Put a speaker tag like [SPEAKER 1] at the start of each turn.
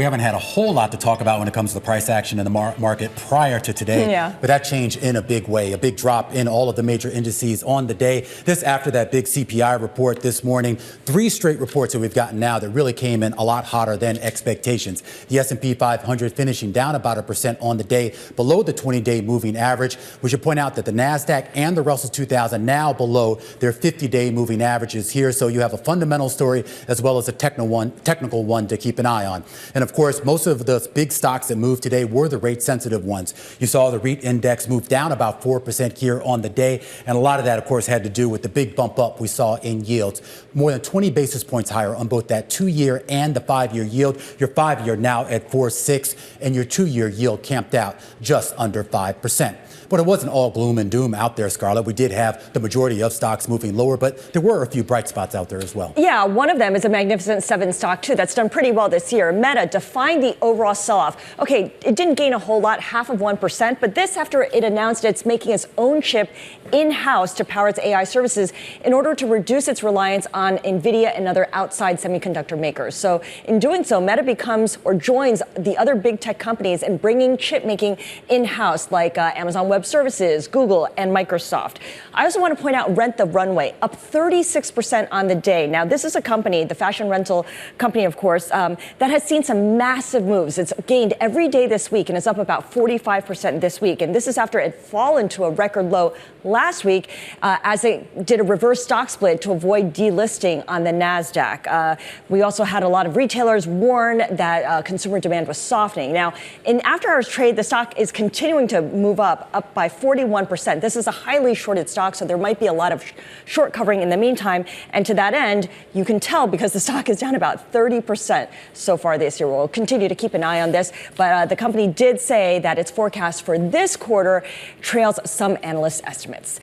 [SPEAKER 1] We haven't had a whole lot to talk about when it comes to the price action in the market prior to today.
[SPEAKER 2] Yeah.
[SPEAKER 1] But that changed in a big way, a big drop in all of the major indices on the day. This after that big CPI report this morning. 3 straight reports that we've gotten now that really came in a lot hotter than expectations. The S&P 500 finishing down about 1% on the day, below the 20-day moving average. We should point out that the NASDAQ and the Russell 2000 now below their 50-day moving averages here. So you have a fundamental story as well as a technical one to keep an eye on. And of course, most of the big stocks that moved today were the rate-sensitive ones. You saw the REIT index move down about 4% here on the day, and a lot of that, of course, had to do with the big bump up we saw in yields. More than 20 basis points higher on both that 2-year and the 5-year yield. Your 5-year now at 4.6, and your 2-year yield camped out just under 5%. But it wasn't all gloom and doom out there, Scarlett. We did have the majority of stocks moving lower, but there were a few bright spots out there as well.
[SPEAKER 2] Yeah, one of them is a Magnificent Seven stock, too, that's done pretty well this year. Meta defined the overall sell-off. Okay, it didn't gain a whole lot, 0.5%, but this after it announced it's making its own chip in-house to power its AI services in order to reduce its reliance on NVIDIA and other outside semiconductor makers. So in doing so, Meta becomes or joins the other big tech companies in bringing chip making in-house, like Amazon Web Services, Google, and Microsoft. I also want to point out Rent the Runway, up 36% on the day. Now, this is a company, the fashion rental company, of course, that has seen some massive moves. It's gained every day this week, and it's up about 45% this week. And this is after it fallen to a record low last week as it did a reverse stock split to avoid delisting on the NASDAQ. We also had a lot of retailers warn that consumer demand was softening. Now, in after-hours trade, the stock is continuing to move up by 41%. This is a highly shorted stock, so there might be a lot of short covering in the meantime. And to that end, you can tell because the stock is down about 30% so far this year. We'll continue to keep an eye on this, but the company did say that its forecast for this quarter trails some analyst estimates.